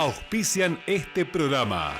auspician este programa.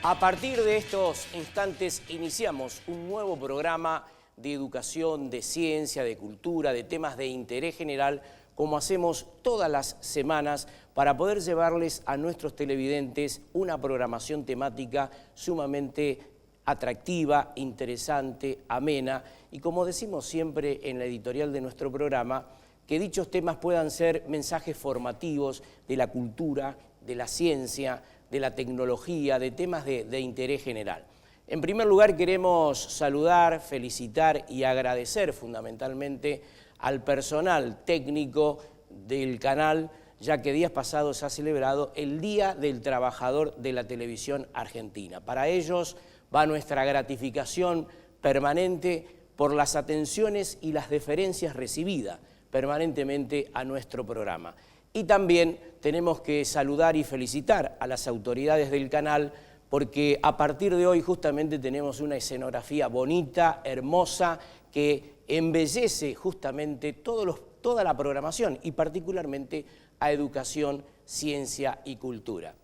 A partir de estos instantes iniciamos un nuevo programa de educación, de ciencia, de cultura, de temas de interés general, como hacemos todas las semanas para poder llevarles a nuestros televidentes una programación temática sumamente atractiva, interesante, amena y, como decimos siempre en la editorial de nuestro programa, que dichos temas puedan ser mensajes formativos de la cultura, de la ciencia, de la tecnología, de temas de interés general. En primer lugar, queremos saludar, felicitar y agradecer fundamentalmente al personal técnico del canal, ya que días pasados se ha celebrado el Día del Trabajador de la Televisión Argentina. Para ellos va nuestra gratificación permanente por las atenciones y las deferencias recibidas permanentemente a nuestro programa. Y también tenemos que saludar y felicitar a las autoridades del canal porque a partir de hoy justamente tenemos una escenografía bonita, hermosa, que embellece justamente toda la programación y particularmente a educación, ciencia y cultura.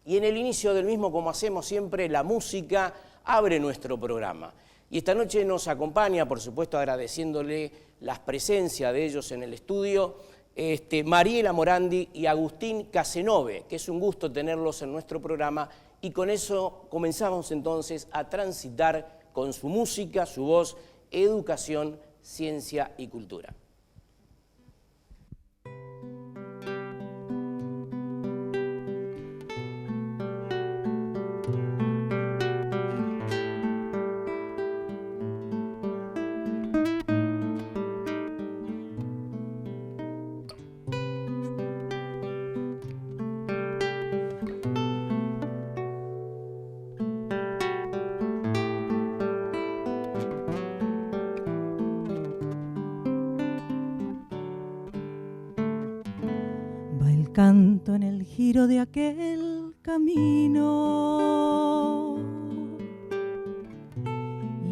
Y en el inicio del mismo, como hacemos siempre, la música abre nuestro programa. Y esta noche nos acompaña, por supuesto agradeciéndole la presencia de ellos en el estudio, Mariela Morandi y Agustín Casenove, que es un gusto tenerlos en nuestro programa, y con eso comenzamos entonces a transitar con su música, su voz, educación, ciencia y cultura. Canto en el giro de aquel camino,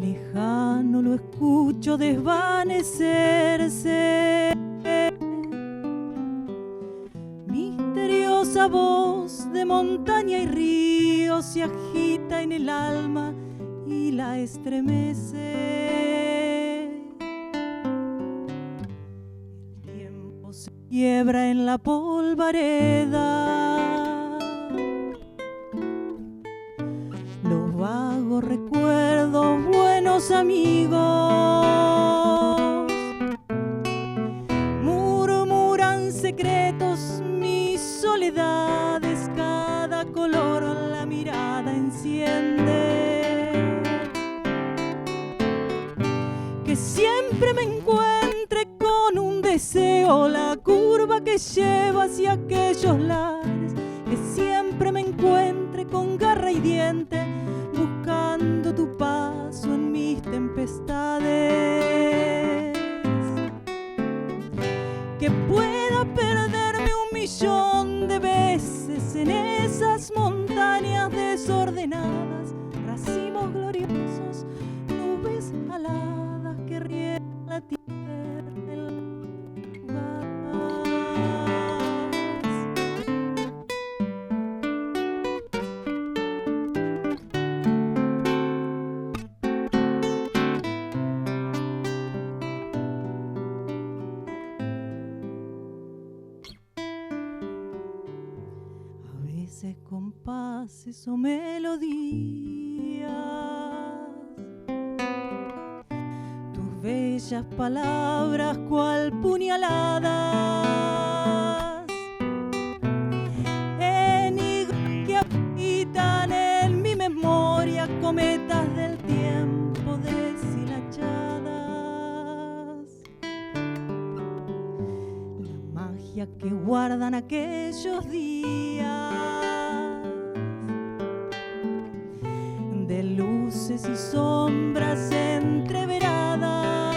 lejano lo escucho desvanecerse, misteriosa voz de montaña y río se agita en el alma y la estremece. Quiebra en la polvareda, los vagos recuerdos, buenos amigos, murmuran secretos, mis soledades, cada color la mirada enciende, que siempre me encuentre con un deseo, la curva que lleva hacia aquellos lares, que siempre me encuentre con garra y diente, buscando tu paso en mis tempestades, que pueda perderme 1.000.000 de veces en esas montañas desordenadas, racimos gloriosos, nubes aladas que riegan la tierra. Compases o melodías, tus bellas palabras cual puñaladas, enigmas que habitan en mi memoria, cometas del tiempo que guardan aquellos días de luces y sombras entreveradas.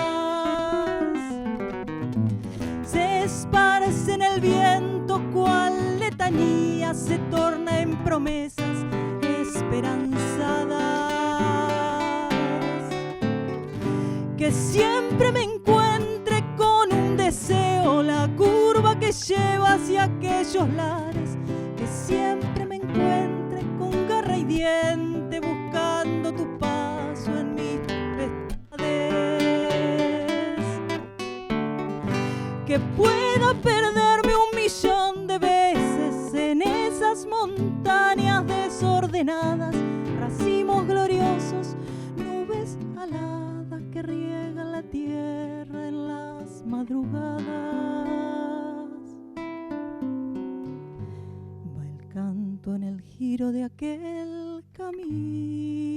Se esparce en el viento cual letanía, se torna en promesas esperanzadas. Que siempre me encuentre con un deseo, la curva que lleva hacia aquellos lares. Que siempre me encuentre con garra y diente, buscando tu paso en mis tempestades. Que pueda perderme 1.000.000 de veces en esas montañas desordenadas, racimos gloriosos, nubes aladas que riegan la tierra en las madrugadas. Va el canto en el giro de aquel camino.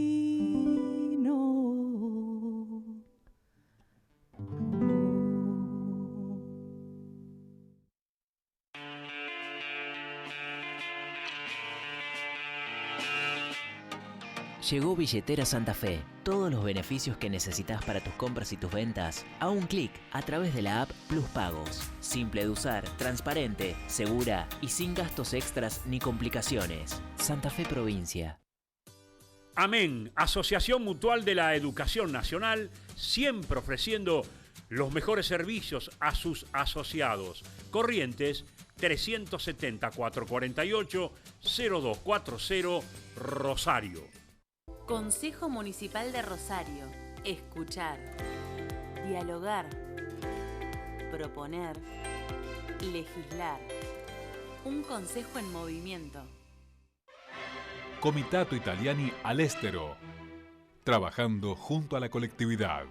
Llegó Billetera Santa Fe. Todos los beneficios que necesitas para tus compras y tus ventas a un clic a través de la app Plus Pagos. Simple de usar, transparente, segura y sin gastos extras ni complicaciones. Santa Fe Provincia. Amén, Asociación Mutual de la Educación Nacional, siempre ofreciendo los mejores servicios a sus asociados. Corrientes 370-448-0240, Rosario. Consejo Municipal de Rosario. Escuchar, dialogar, proponer, legislar. Un consejo en movimiento. Comitato Italiani all'estero, trabajando junto a la colectividad.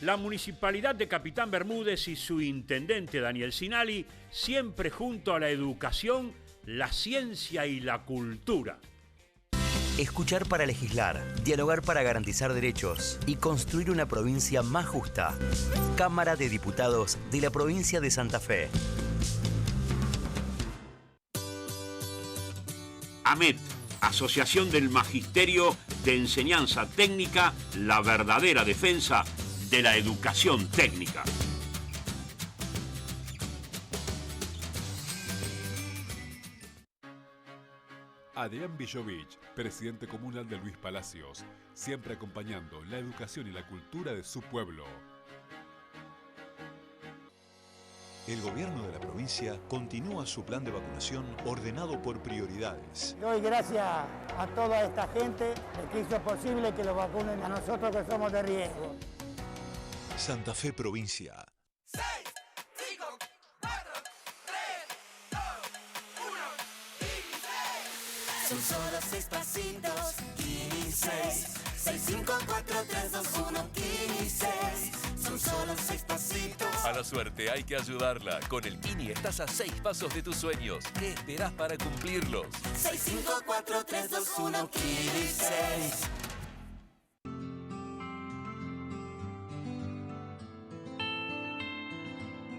La Municipalidad de Capitán Bermúdez y su intendente Daniel Sinali, siempre junto a la educación, la ciencia y la cultura. Escuchar para legislar, dialogar para garantizar derechos y construir una provincia más justa. Cámara de Diputados de la provincia de Santa Fe. AMET, Asociación del Magisterio de Enseñanza Técnica, la verdadera defensa de la educación técnica. Adrián Villovich, presidente comunal de Luis Palacios, siempre acompañando la educación y la cultura de su pueblo. El gobierno de la provincia continúa su plan de vacunación ordenado por prioridades. Doy gracias a toda esta gente que hizo posible que lo vacunen a nosotros que somos de riesgo. Santa Fe Provincia. 6, 5, 4, 3, 2, 1, 15. Son solo 6 pasitos, 15. 6, 5, 4, 3, 2, 1, 15. Son solo 6 pasitos. A la suerte hay que ayudarla. Con el Kini estás a 6 pasos de tus sueños. ¿Qué esperás para cumplirlos? 6, 5, 4, 3, 2, 1, 15.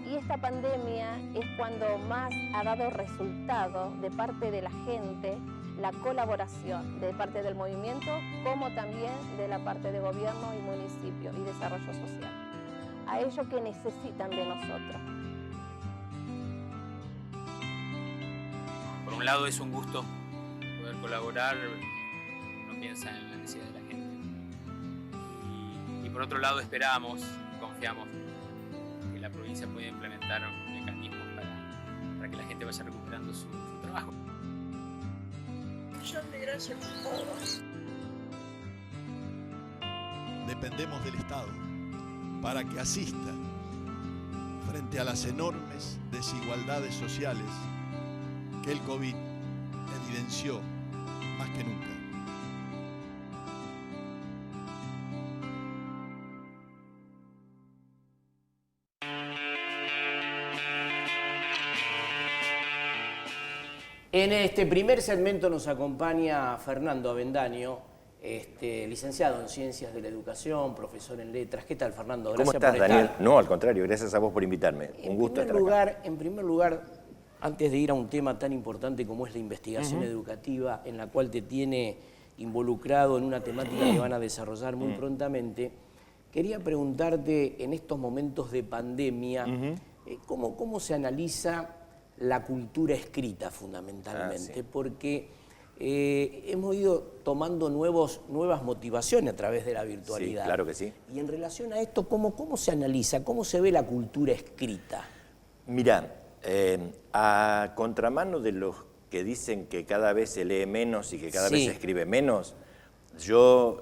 Y esta pandemia es cuando más ha dado resultado de parte de la gente, la colaboración de parte del movimiento, como también de la parte de gobierno y municipio y desarrollo social. A ello que necesitan de nosotros. Por un lado es un gusto poder colaborar, uno piensa en la necesidad de la gente. Y por otro lado esperamos, confiamos que la provincia pueda implementar mecanismos para que la gente vaya recuperando su trabajo. Un millón de gracias por todo. Dependemos del Estado para que asista frente a las enormes desigualdades sociales que el COVID evidenció más que nunca. En este primer segmento nos acompaña Fernando Avendaño, licenciado en Ciencias de la Educación, profesor en Letras. ¿Qué tal, Fernando? ¿Cómo estás, Daniel? No, al contrario, gracias a vos por invitarme. Un gusto estar acá. En primer lugar, antes de ir a un tema tan importante como es la investigación educativa, en la cual te tiene involucrado en una temática que van a desarrollar muy prontamente, quería preguntarte, en estos momentos de pandemia, ¿cómo se analiza la cultura escrita fundamentalmente? Porque hemos ido tomando nuevas motivaciones a través de la virtualidad. Sí, claro que sí. Y en relación a esto, ¿cómo se analiza? ¿Cómo se ve la cultura escrita? Mirá, a contramano de los que dicen que cada vez se lee menos y que cada vez se escribe menos, yo,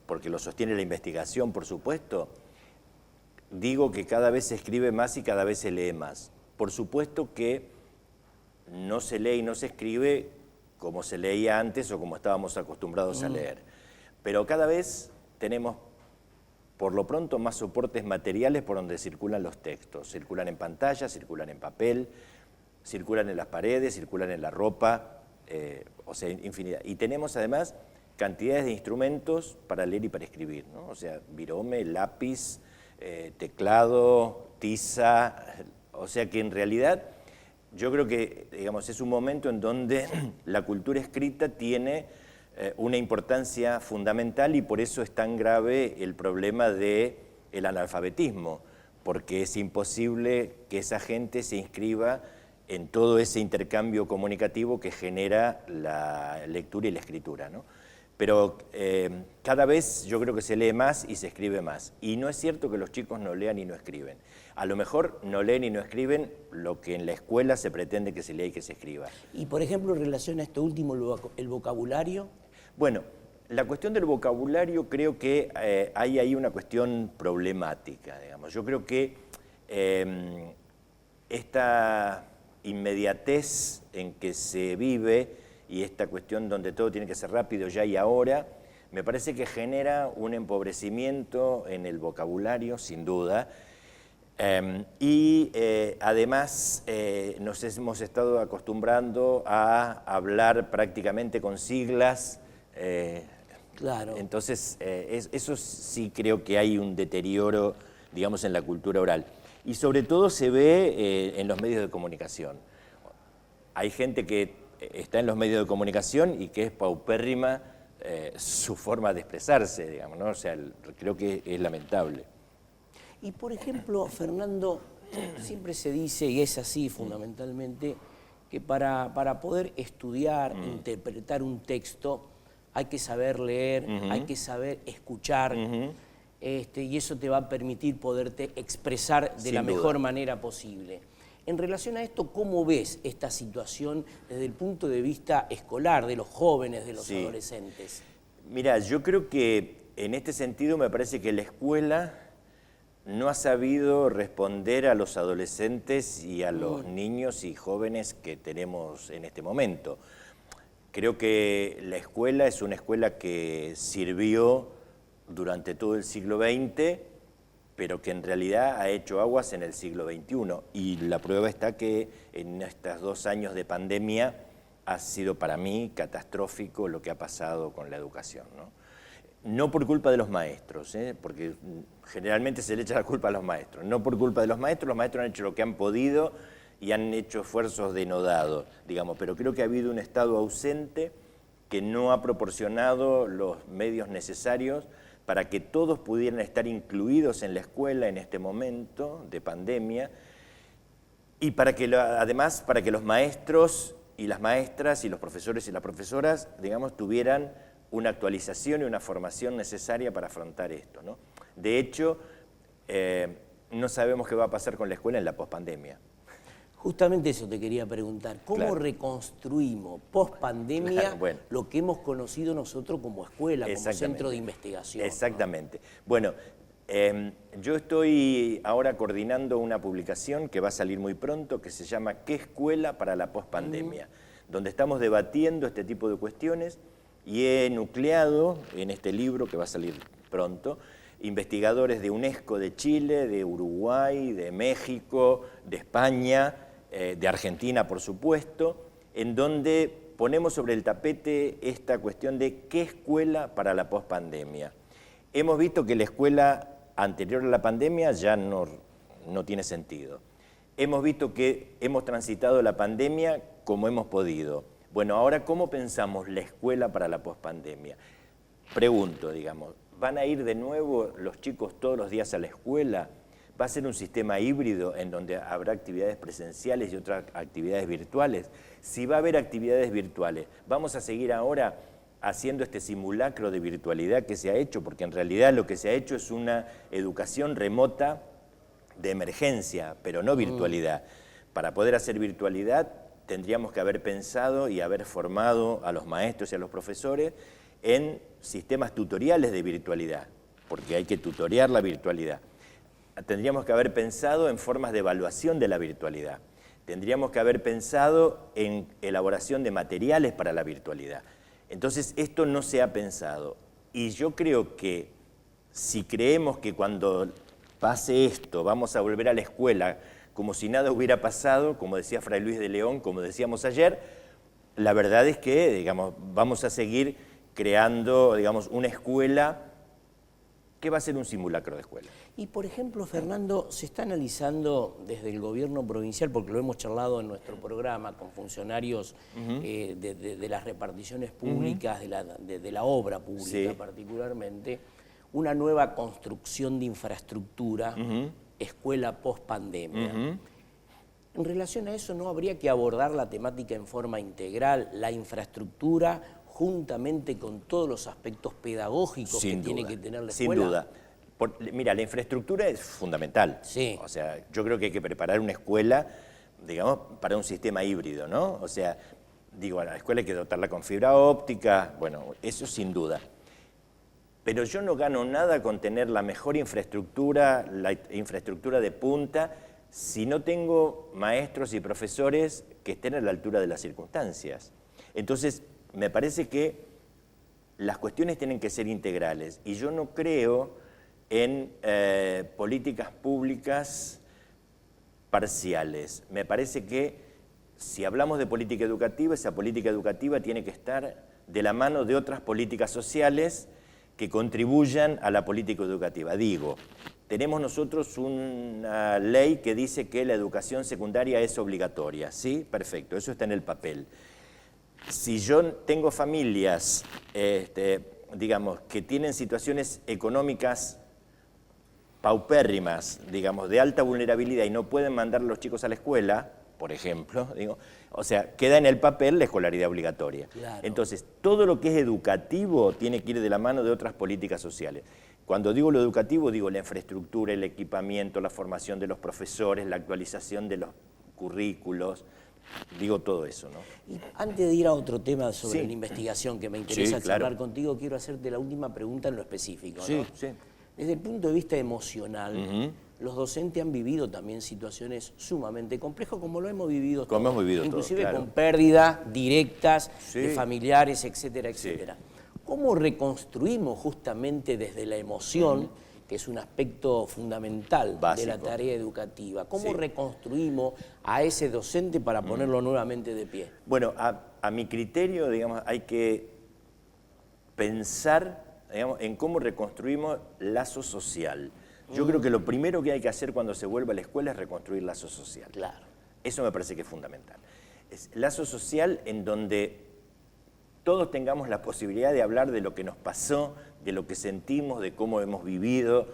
porque lo sostiene la investigación, por supuesto, digo que cada vez se escribe más y cada vez se lee más. Por supuesto que no se lee y no se escribe como se leía antes o como estábamos acostumbrados a leer. Pero cada vez tenemos, por lo pronto, más soportes materiales por donde circulan los textos. Circulan en pantalla, circulan en papel, circulan en las paredes, circulan en la ropa, o sea, infinidad. Y tenemos además cantidades de instrumentos para leer y para escribir, ¿no? O sea, virome, lápiz, teclado, tiza, o sea que en realidad yo creo que, digamos, es un momento en donde la cultura escrita tiene una importancia fundamental y por eso es tan grave el problema del analfabetismo, porque es imposible que esa gente se inscriba en todo ese intercambio comunicativo que genera la lectura y la escritura, ¿no? Pero cada vez yo creo que se lee más y se escribe más. Y no es cierto que los chicos no lean y no escriben. A lo mejor no leen y no escriben lo que en la escuela se pretende que se lea y que se escriba. Y, por ejemplo, en relación a esto último, el vocabulario. Bueno, la cuestión del vocabulario creo que hay ahí una cuestión problemática, digamos. Yo creo que esta inmediatez en que se vive y esta cuestión donde todo tiene que ser rápido ya y ahora, me parece que genera un empobrecimiento en el vocabulario, sin duda, y además nos hemos estado acostumbrando a hablar prácticamente con siglas. Claro. Entonces, eso sí creo que hay un deterioro, digamos, en la cultura oral. Y sobre todo se ve en los medios de comunicación. Hay gente que está en los medios de comunicación y que es paupérrima su forma de expresarse, digamos, ¿no? O sea, creo que es lamentable. Y, por ejemplo, Fernando, siempre se dice, y es así fundamentalmente, que para poder estudiar, interpretar un texto, hay que saber leer, hay que saber escuchar, y eso te va a permitir poderte expresar de la mejor manera posible. En relación a esto, ¿cómo ves esta situación desde el punto de vista escolar, de los jóvenes, de los adolescentes? Mirá, yo creo que en este sentido me parece que la escuela no ha sabido responder a los adolescentes y a los niños y jóvenes que tenemos en este momento. Creo que la escuela es una escuela que sirvió durante todo el siglo XX, pero que en realidad ha hecho aguas en el siglo XXI. Y la prueba está que en estos 2 años de pandemia ha sido para mí catastrófico lo que ha pasado con la educación, ¿no? No por culpa de los maestros, porque generalmente se le echa la culpa a los maestros. No por culpa de los maestros han hecho lo que han podido y han hecho esfuerzos denodados, digamos, pero creo que ha habido un Estado ausente que no ha proporcionado los medios necesarios para que todos pudieran estar incluidos en la escuela en este momento de pandemia y para que además para que los maestros y las maestras y los profesores y las profesoras, digamos, tuvieran una actualización y una formación necesaria para afrontar esto, ¿no? De hecho, no sabemos qué va a pasar con la escuela en la pospandemia. Justamente eso te quería preguntar. ¿Cómo reconstruimos post-pandemia lo que hemos conocido nosotros como escuela, como centro de investigación? Exactamente. ¿No? Bueno, yo estoy ahora coordinando una publicación que va a salir muy pronto que se llama ¿Qué escuela para la pospandemia? Donde estamos debatiendo este tipo de cuestiones y he nucleado en este libro que va a salir pronto investigadores de UNESCO de Chile, de Uruguay, de México, de España, de Argentina, por supuesto, en donde ponemos sobre el tapete esta cuestión de qué escuela para la pospandemia. Hemos visto que la escuela anterior a la pandemia ya no tiene sentido. Hemos visto que hemos transitado la pandemia como hemos podido. Bueno, ahora, ¿cómo pensamos la escuela para la pospandemia? Pregunto, digamos, ¿van a ir de nuevo los chicos todos los días a la escuela? ¿Va a ser un sistema híbrido en donde habrá actividades presenciales y otras actividades virtuales? Si va a haber actividades virtuales, ¿vamos a seguir ahora haciendo este simulacro de virtualidad que se ha hecho? Porque en realidad lo que se ha hecho es una educación remota de emergencia, pero no virtualidad. Para poder hacer virtualidad tendríamos que haber pensado y haber formado a los maestros y a los profesores en sistemas tutoriales de virtualidad, porque hay que tutorear la virtualidad. Tendríamos que haber pensado en formas de evaluación de la virtualidad. Tendríamos que haber pensado en elaboración de materiales para la virtualidad. Entonces, esto no se ha pensado. Y yo creo que si creemos que cuando pase esto vamos a volver a la escuela como si nada hubiera pasado, como decía Fray Luis de León, como decíamos ayer, la verdad es que, digamos, vamos a seguir creando, digamos, una escuela que va a ser un simulacro de escuela. Y, por ejemplo, Fernando, se está analizando desde el gobierno provincial, porque lo hemos charlado en nuestro programa con funcionarios de las reparticiones públicas, de la obra pública particularmente, una nueva construcción de infraestructura, escuela post-pandemia. En relación a eso, ¿no habría que abordar la temática en forma integral, la infraestructura, juntamente con todos los aspectos pedagógicos que tiene que tener la escuela? Sin duda. Mira, la infraestructura es fundamental. O sea, yo creo que hay que preparar una escuela, digamos, para un sistema híbrido, ¿no? O sea, digo, a la escuela hay que dotarla con fibra óptica, bueno, eso sin duda. Pero yo no gano nada con tener la mejor infraestructura, la infraestructura de punta, si no tengo maestros y profesores que estén a la altura de las circunstancias. Entonces, me parece que las cuestiones tienen que ser integrales y yo no creo en políticas públicas parciales. Me parece que si hablamos de política educativa, esa política educativa tiene que estar de la mano de otras políticas sociales que contribuyan a la política educativa. Digo, tenemos nosotros una ley que dice que la educación secundaria es obligatoria, ¿sí? Perfecto, eso está en el papel. Si yo tengo familias, digamos, que tienen situaciones económicas paupérrimas, digamos, de alta vulnerabilidad y no pueden mandar a los chicos a la escuela, por ejemplo, digo, o sea, queda en el papel la escolaridad obligatoria. Claro. Entonces, todo lo que es educativo tiene que ir de la mano de otras políticas sociales. Cuando digo lo educativo, digo la infraestructura, el equipamiento, la formación de los profesores, la actualización de los currículos, digo todo eso, ¿no? Y antes de ir a otro tema sobre la investigación que me interesa charlar contigo, quiero hacerte la última pregunta en lo específico, ¿no? Desde el punto de vista emocional, los docentes han vivido también situaciones sumamente complejas, como lo hemos vivido todos. Inclusive con pérdidas directas de familiares, etcétera, etcétera. ¿Cómo reconstruimos justamente desde la emoción, que es un aspecto fundamental de la tarea educativa? ¿Cómo reconstruimos a ese docente para ponerlo nuevamente de pie? Bueno, a mi criterio, digamos, hay que pensar, digamos, en cómo reconstruimos lazo social. Yo creo que lo primero que hay que hacer cuando se vuelva a la escuela es reconstruir lazo social. Claro. Eso me parece que es fundamental. Es lazo social en donde todos tengamos la posibilidad de hablar de lo que nos pasó, de lo que sentimos, de cómo hemos vivido.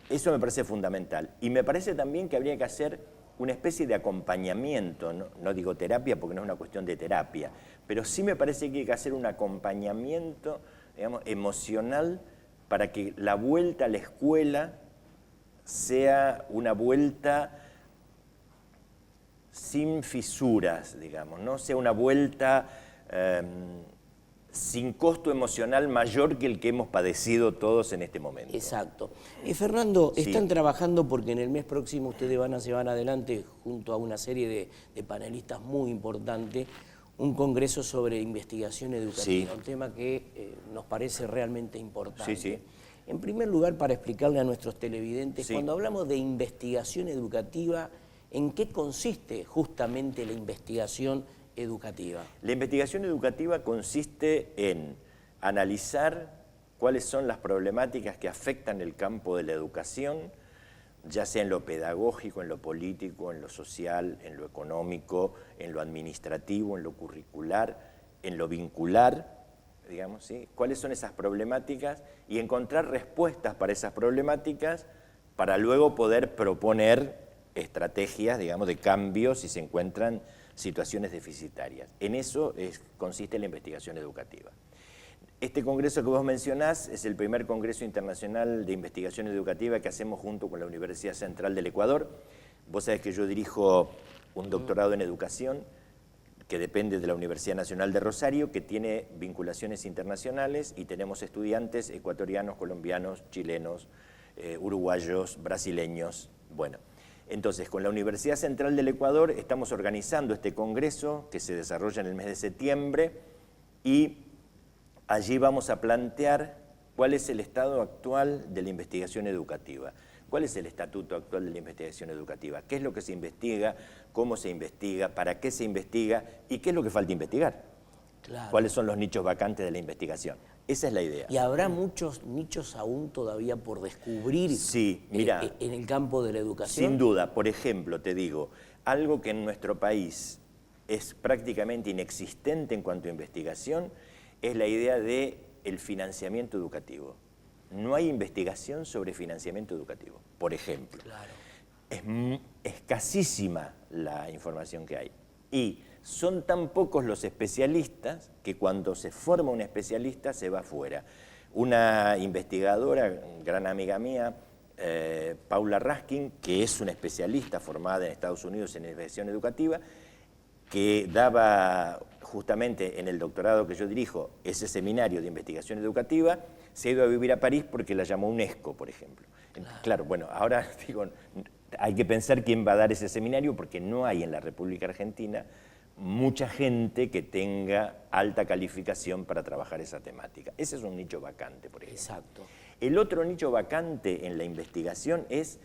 Eso me parece fundamental. Y me parece también que habría que hacer una especie de acompañamiento, no digo terapia porque no es una cuestión de terapia, pero sí me parece que hay que hacer un acompañamiento, digamos, emocional para que la vuelta a la escuela sea una vuelta sin fisuras, digamos, no sea una vuelta sin costo emocional mayor que el que hemos padecido todos en este momento. Exacto. Fernando, están trabajando porque en el mes próximo ustedes llevar adelante, junto a una serie de panelistas muy importantes, un congreso sobre investigación educativa, un tema que nos parece realmente importante. En primer lugar, para explicarle a nuestros televidentes, cuando hablamos de investigación educativa, ¿en qué consiste justamente la investigación educativa? La investigación educativa consiste en analizar cuáles son las problemáticas que afectan el campo de la educación, ya sea en lo pedagógico, en lo político, en lo social, en lo económico, en lo administrativo, en lo curricular, en lo vincular, digamos, ¿sí? Cuáles son esas problemáticas y encontrar respuestas para esas problemáticas para luego poder proponer estrategias, digamos, de cambio si se encuentran situaciones deficitarias. En eso consiste la investigación educativa. Este congreso que vos mencionás es el primer congreso internacional de investigación educativa que hacemos junto con la Universidad Central del Ecuador. Vos sabés que yo dirijo un doctorado en educación que depende de la Universidad Nacional de Rosario, que tiene vinculaciones internacionales y tenemos estudiantes ecuatorianos, colombianos, chilenos, uruguayos, brasileños. Bueno, entonces con la Universidad Central del Ecuador estamos organizando este congreso que se desarrolla en el mes de septiembre y allí vamos a plantear cuál es el estado actual de la investigación educativa. ¿Cuál es el estatuto actual de la investigación educativa? ¿Qué es lo que se investiga? ¿Cómo se investiga? ¿Para qué se investiga? ¿Y qué es lo que falta investigar? Claro. ¿Cuáles son los nichos vacantes de la investigación? Esa es la idea. ¿Y habrá muchos nichos aún todavía por descubrir sí, mira, en el campo de la educación? Sin duda. Por ejemplo, te digo, algo que en nuestro país es prácticamente inexistente en cuanto a investigación es la idea del financiamiento educativo. No hay investigación sobre financiamiento educativo, por ejemplo. Claro. Es escasísima la información que hay. Y son tan pocos los especialistas que cuando se forma un especialista se va afuera. Una investigadora, gran amiga mía, Paula Raskin, que es una especialista formada en Estados Unidos en investigación educativa, que daba justamente en el doctorado que yo dirijo ese seminario de investigación educativa, se ha ido a vivir a París porque la llamó UNESCO, por ejemplo. Claro, bueno, ahora digo, hay que pensar quién va a dar ese seminario porque no hay en la República Argentina mucha gente que tenga alta calificación para trabajar esa temática. Ese es un nicho vacante, por ejemplo. Exacto. El otro nicho vacante en la investigación es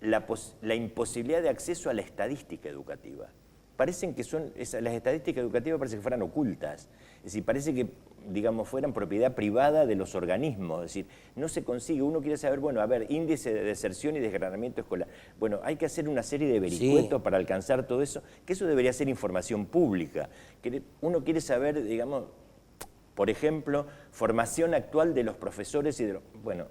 la imposibilidad de acceso a la estadística educativa. Parecen que las estadísticas educativas parece que fueran ocultas, es decir, parece que, digamos, fueran propiedad privada de los organismos, es decir, no se consigue, uno quiere saber, bueno, a ver, índice de deserción y desgranamiento escolar, bueno, hay que hacer una serie de vericuetos para alcanzar todo eso, que eso debería ser información pública, que uno quiere saber, digamos, por ejemplo, formación actual de los profesores y de los, bueno,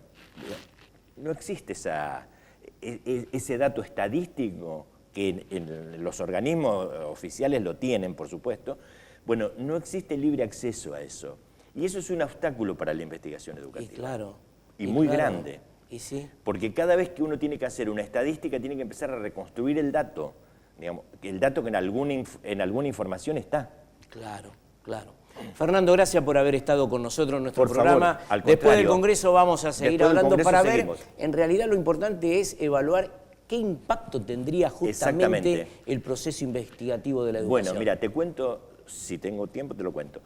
no existe ese dato estadístico que en los organismos oficiales lo tienen, por supuesto. Bueno, no existe libre acceso a eso. Y eso es un obstáculo para la investigación educativa. Y claro. Y muy grande. Y sí. Porque cada vez que uno tiene que hacer una estadística, tiene que empezar a reconstruir el dato. Digamos, el dato que en alguna información está. Claro, claro. Fernando, gracias por haber estado con nosotros en nuestro programa. Favor, después del Congreso vamos a seguir hablando para ver, seguimos. En realidad lo importante es evaluar qué impacto tendría justamente el proceso investigativo de la educación. Bueno, mira, te cuento, si tengo tiempo te lo cuento.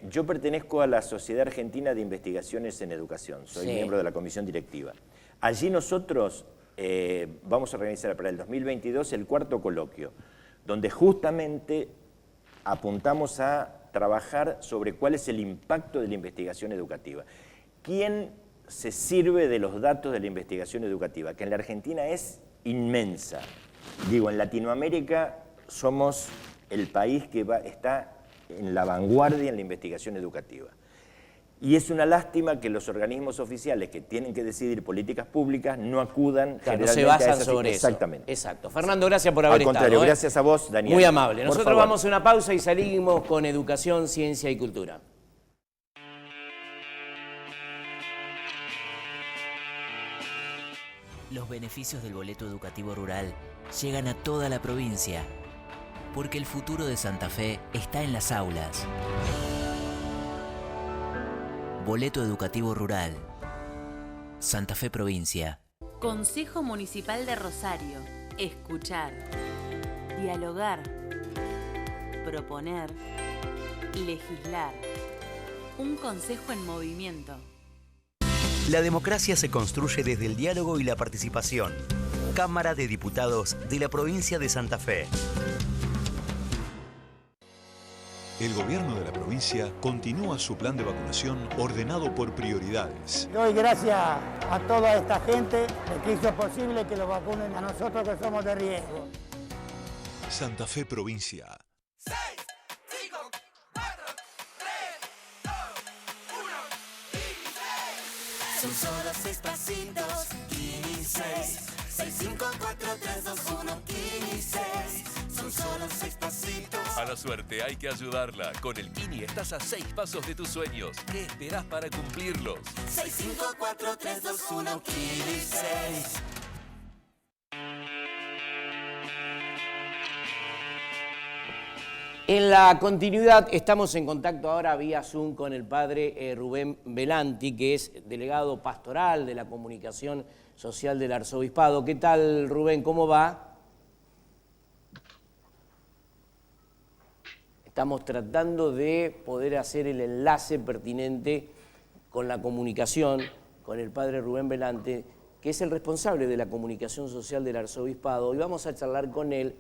Yo pertenezco a la Sociedad Argentina de Investigaciones en Educación, soy miembro de la comisión directiva. Allí nosotros vamos a organizar para el 2022 el 4º coloquio, donde justamente apuntamos a trabajar sobre cuál es el impacto de la investigación educativa. ¿Quién se sirve de los datos de la investigación educativa? Que en la Argentina es inmensa. Digo, en Latinoamérica somos el país que está en la vanguardia en la investigación educativa. Y es una lástima que los organismos oficiales que tienen que decidir políticas públicas no acudan no se basan sobre eso. Exactamente. Exacto. Fernando, gracias por haber estado. Al contrario, gracias a vos, Daniel. Muy amable. Nosotros vamos a una pausa y salimos con educación, ciencia y cultura. Los beneficios del boleto educativo rural llegan a toda la provincia, porque el futuro de Santa Fe está en las aulas. Boleto educativo rural. Santa Fe Provincia. Consejo Municipal de Rosario. Escuchar. Dialogar. Proponer. Legislar. Un consejo en movimiento. La democracia se construye desde el diálogo y la participación. Cámara de Diputados de la provincia de Santa Fe. El gobierno de la provincia continúa su plan de vacunación ordenado por prioridades. Doy gracias a toda esta gente que hizo posible que lo vacunen a nosotros que somos de riesgo. Santa Fe Provincia. 6, 5, 4, 3, 2, 1, 15. Son solo 6 pasitos, 15. 6, 5, 4, 3, 2, 1, 15. Son solo 6 pasitos. A la suerte hay que ayudarla. Con el Kini estás a 6 pasos de tus sueños. ¿Qué esperás para cumplirlos? 6, 5, 4, 3, 2, 1, 15. En la continuidad estamos en contacto ahora vía Zoom con el padre Rubén Belanti, que es delegado pastoral de la comunicación social del Arzobispado. ¿Qué tal, Rubén? ¿Cómo va? Estamos tratando de poder hacer el enlace pertinente con la comunicación, con el padre Rubén Belanti, que es el responsable de la comunicación social del Arzobispado, y vamos a charlar con él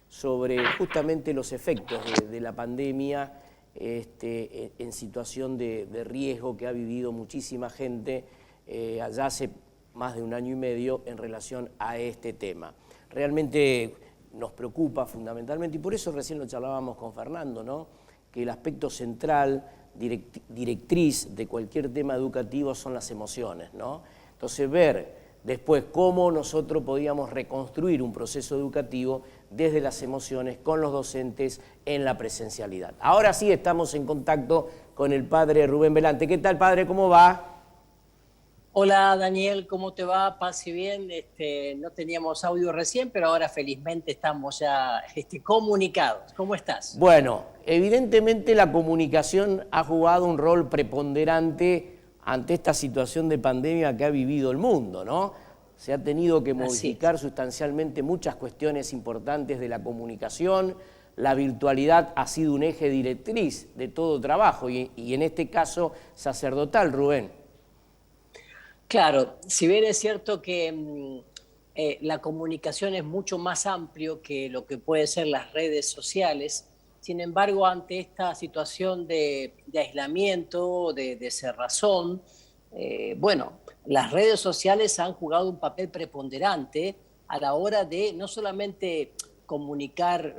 sobre justamente los efectos de la pandemia en situación de riesgo que ha vivido muchísima gente allá hace más de 1 año y medio en relación a este tema. Realmente nos preocupa fundamentalmente, y por eso recién lo charlábamos con Fernando, ¿no? Que el aspecto central, directriz de cualquier tema educativo son las emociones, ¿no? Entonces ver después cómo nosotros podíamos reconstruir un proceso educativo desde las emociones con los docentes en la presencialidad. Ahora sí estamos en contacto con el padre Rubén Belanti. ¿Qué tal, padre? ¿Cómo va? Hola Daniel, ¿cómo te va? Paz y bien. No teníamos audio recién, pero ahora felizmente estamos ya comunicados. ¿Cómo estás? Bueno, evidentemente la comunicación ha jugado un rol preponderante ante esta situación de pandemia que ha vivido el mundo, ¿no? Se ha tenido que modificar sustancialmente muchas cuestiones importantes de la comunicación. La virtualidad ha sido un eje directriz de todo trabajo y en este caso sacerdotal, Rubén. Claro, si bien es cierto que la comunicación es mucho más amplio que lo que pueden ser las redes sociales, sin embargo, ante esta situación de aislamiento, de cerrazón, bueno, las redes sociales han jugado un papel preponderante a la hora de no solamente comunicar,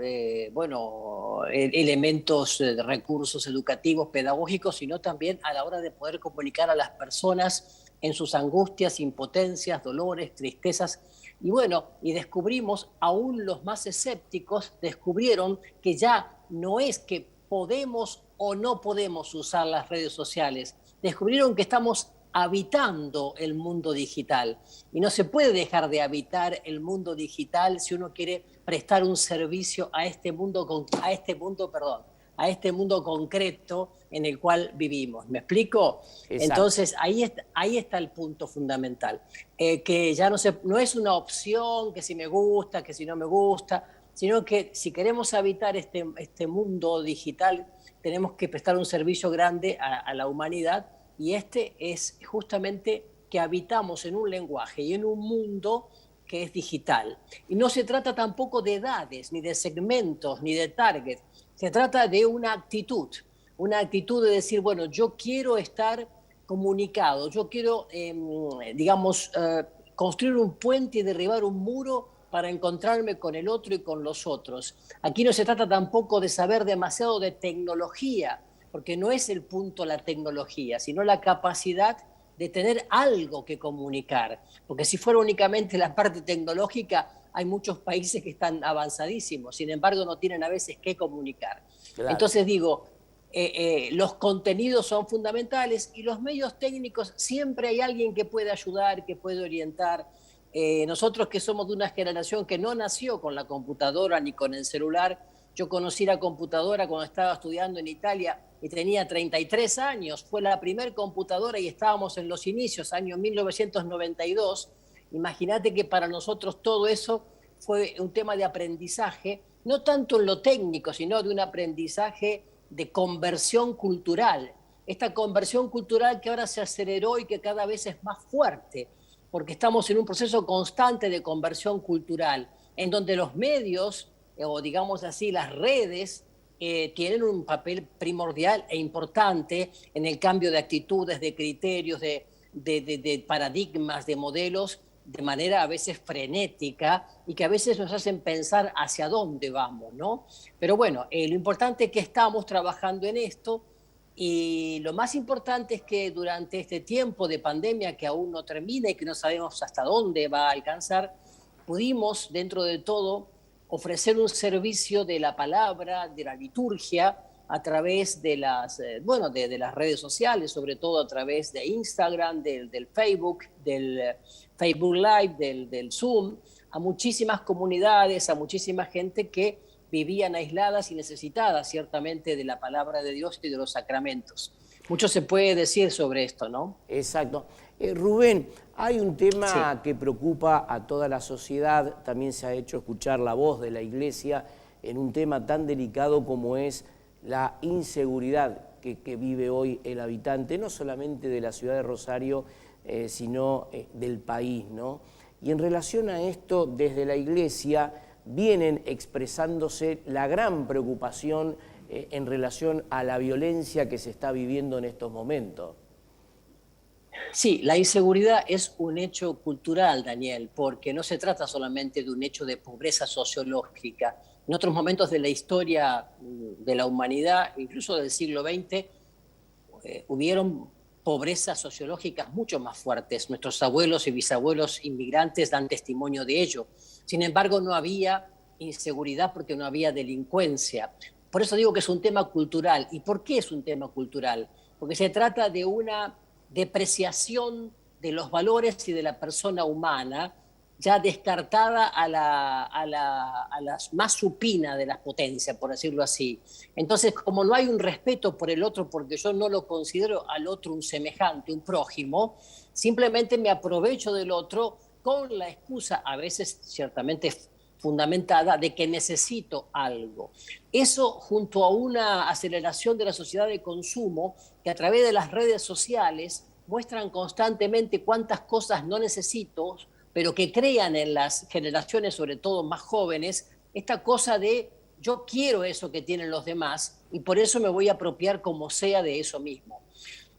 elementos, recursos educativos, pedagógicos, sino también a la hora de poder comunicar a las personas en sus angustias, impotencias, dolores, tristezas. Y bueno, y descubrimos, aún los más escépticos descubrieron que ya no es que podemos o no podemos usar las redes sociales. Descubrieron que estamos habitando el mundo digital. Y no se puede dejar de habitar el mundo digital si uno quiere prestar un servicio a este mundo concreto en el cual vivimos. ¿Me explico? Exacto. Entonces, ahí está el punto fundamental. Que ya no es una opción, que si me gusta, que si no me gusta, sino que si queremos habitar este mundo digital, tenemos que prestar un servicio grande a la humanidad, y es justamente que habitamos en un lenguaje y en un mundo que es digital. Y no se trata tampoco de edades, ni de segmentos, ni de target. Se trata de una actitud de decir, bueno, yo quiero estar comunicado, yo quiero, construir un puente y derribar un muro para encontrarme con el otro y con los otros. Aquí no se trata tampoco de saber demasiado de tecnología, porque no es el punto la tecnología, sino la capacidad de tener algo que comunicar. Porque si fuera únicamente la parte tecnológica, hay muchos países que están avanzadísimos, sin embargo no tienen a veces qué comunicar. Claro. Entonces digo, los contenidos son fundamentales y los medios técnicos, siempre hay alguien que puede ayudar, que puede orientar. Nosotros que somos de una generación que no nació con la computadora ni con el celular, yo conocí la computadora cuando estaba estudiando en Italia y tenía 33 años, fue la primera computadora y estábamos en los inicios, año 1992. Imagínate que para nosotros todo eso fue un tema de aprendizaje, no tanto en lo técnico, sino de un aprendizaje de conversión cultural. Esta conversión cultural que ahora se aceleró y que cada vez es más fuerte, porque estamos en un proceso constante de conversión cultural, en donde los medios, o digamos así, las redes, tienen un papel primordial e importante en el cambio de actitudes, de criterios, de paradigmas, de modelos, de manera a veces frenética y que a veces nos hacen pensar hacia dónde vamos, ¿no? Pero bueno, lo importante es que estamos trabajando en esto y lo más importante es que durante este tiempo de pandemia que aún no termina y que no sabemos hasta dónde va a alcanzar, pudimos, dentro de todo, ofrecer un servicio de la palabra, de la liturgia, a través de las, de las redes sociales, sobre todo a través de Instagram, del Facebook, del Facebook Live, del Zoom, a muchísimas comunidades, a muchísima gente que vivían aisladas y necesitadas ciertamente de la palabra de Dios y de los sacramentos. Mucho se puede decir sobre esto, ¿no? Exacto. Rubén, hay un tema que preocupa a toda la sociedad, también se ha hecho escuchar la voz de la Iglesia en un tema tan delicado como es la inseguridad que vive hoy el habitante, no solamente de la ciudad de Rosario, sino del país, ¿no? Y en relación a esto, desde la Iglesia vienen expresándose la gran preocupación en relación a la violencia que se está viviendo en estos momentos. Sí, la inseguridad es un hecho cultural, Daniel, porque no se trata solamente de un hecho de pobreza sociológica. En otros momentos de la historia de la humanidad, incluso del siglo XX, hubieron pobrezas sociológicas mucho más fuertes. Nuestros abuelos y bisabuelos inmigrantes dan testimonio de ello. Sin embargo, no había inseguridad porque no había delincuencia. Por eso digo que es un tema cultural. ¿Y por qué es un tema cultural? Porque se trata de una depreciación de los valores y de la persona humana, ya descartada a la más supina de las potencias, por decirlo así. Entonces, como no hay un respeto por el otro, porque yo no lo considero al otro un semejante, un prójimo, simplemente me aprovecho del otro con la excusa, a veces ciertamente fundamentada, de que necesito algo. Eso, junto a una aceleración de la sociedad de consumo, que a través de las redes sociales muestran constantemente cuántas cosas no necesito, pero que crean en las generaciones, sobre todo más jóvenes, esta cosa de yo quiero eso que tienen los demás y por eso me voy a apropiar como sea de eso mismo.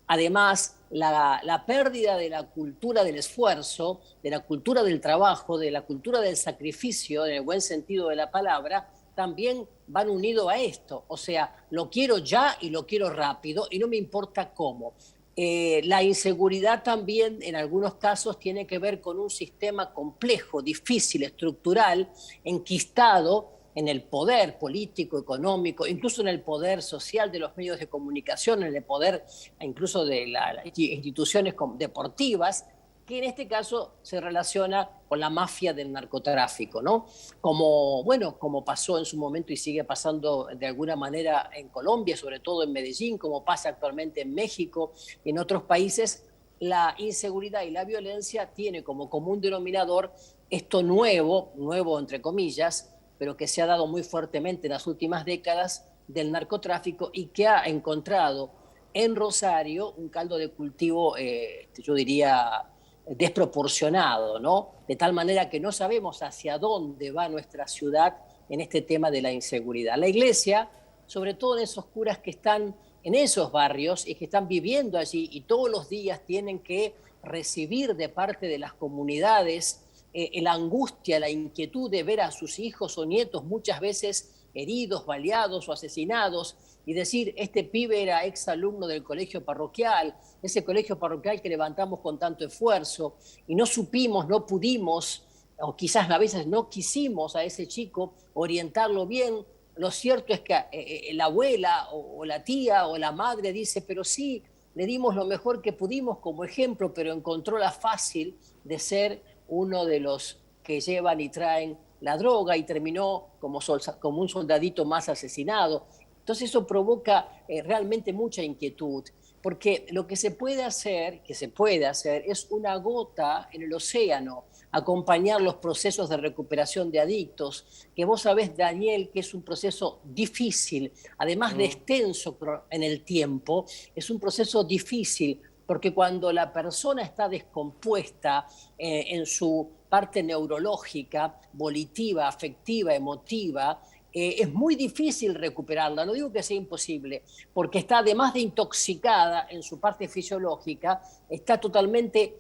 Además, la pérdida de la cultura del esfuerzo, de la cultura del trabajo, de la cultura del sacrificio, en el buen sentido de la palabra, también van unidos a esto. O sea, lo quiero ya y lo quiero rápido y no me importa cómo. La inseguridad también en algunos casos tiene que ver con un sistema complejo, difícil, estructural, enquistado en el poder político, económico, incluso en el poder social de los medios de comunicación, en el poder incluso de las instituciones deportivas, que en este caso se relaciona con la mafia del narcotráfico, ¿no? Como pasó en su momento y sigue pasando de alguna manera en Colombia, sobre todo en Medellín, como pasa actualmente en México y en otros países, la inseguridad y la violencia tiene como común denominador esto nuevo entre comillas, pero que se ha dado muy fuertemente en las últimas décadas del narcotráfico y que ha encontrado en Rosario un caldo de cultivo, yo diría, desproporcionado, ¿no? De tal manera que no sabemos hacia dónde va nuestra ciudad en este tema de la inseguridad. La Iglesia, sobre todo en esos curas que están en esos barrios y que están viviendo allí y todos los días tienen que recibir de parte de las comunidades la angustia, la inquietud de ver a sus hijos o nietos muchas veces heridos, baleados o asesinados, y decir, este pibe era exalumno del colegio parroquial, ese colegio parroquial que levantamos con tanto esfuerzo, y no supimos, no pudimos, o quizás a veces no quisimos a ese chico orientarlo bien. Lo cierto es que la abuela o la tía o la madre dice, pero sí, le dimos lo mejor que pudimos como ejemplo, pero encontró la fácil de ser uno de los que llevan y traen la droga y terminó como un soldadito más asesinado. Entonces eso provoca realmente mucha inquietud, porque lo que se puede hacer es una gota en el océano, acompañar los procesos de recuperación de adictos, que vos sabés, Daniel, que es un proceso difícil, además de extenso en el tiempo, es un proceso difícil, porque cuando la persona está descompuesta en su parte neurológica, volitiva, afectiva, emotiva, es muy difícil recuperarla. No digo que sea imposible, porque está, además de intoxicada en su parte fisiológica, está totalmente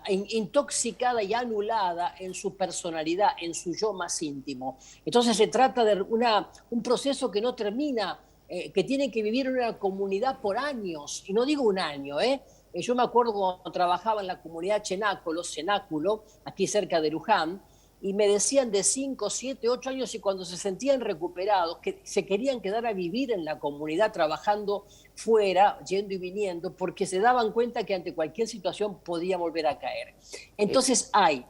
intoxicada y anulada en su personalidad, en su yo más íntimo. Entonces se trata de un proceso que no termina, que tiene que vivir en una comunidad por años, y no digo un año, Yo me acuerdo cuando trabajaba en la comunidad Cenáculo, aquí cerca de Luján, y me decían de 5, 7, 8 años, y cuando se sentían recuperados, que se querían quedar a vivir en la comunidad, trabajando fuera, yendo y viniendo, porque se daban cuenta que ante cualquier situación podía volver a caer. Entonces hay,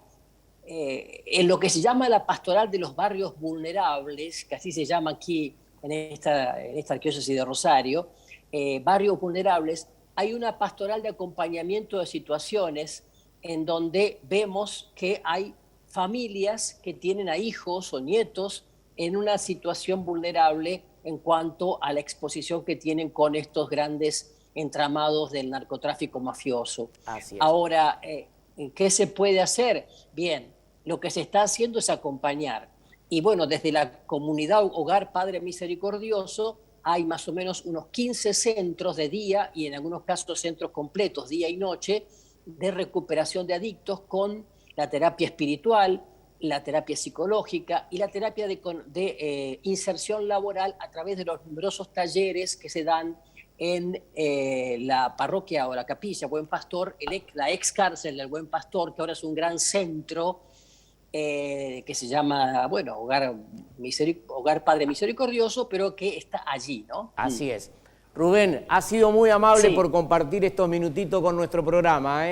en lo que se llama la pastoral de los barrios vulnerables, que así se llama aquí en esta arquidiócesis de Rosario, barrios vulnerables, hay una pastoral de acompañamiento de situaciones en donde vemos que hay familias que tienen a hijos o nietos en una situación vulnerable en cuanto a la exposición que tienen con estos grandes entramados del narcotráfico mafioso. Así es. Ahora, ¿qué se puede hacer? Bien, lo que se está haciendo es acompañar. Y bueno, desde la comunidad Hogar Padre Misericordioso hay más o menos unos 15 centros de día y en algunos casos centros completos, día y noche, de recuperación de adictos con la terapia espiritual, la terapia psicológica y la terapia de inserción laboral a través de los numerosos talleres que se dan en la parroquia o la capilla Buen Pastor, la ex cárcel del Buen Pastor, que ahora es un gran centro que se llama, bueno, Hogar Padre Misericordioso, pero que está allí, ¿no? Así es. Rubén, ha sido muy amable Sí. por compartir estos minutitos con nuestro programa,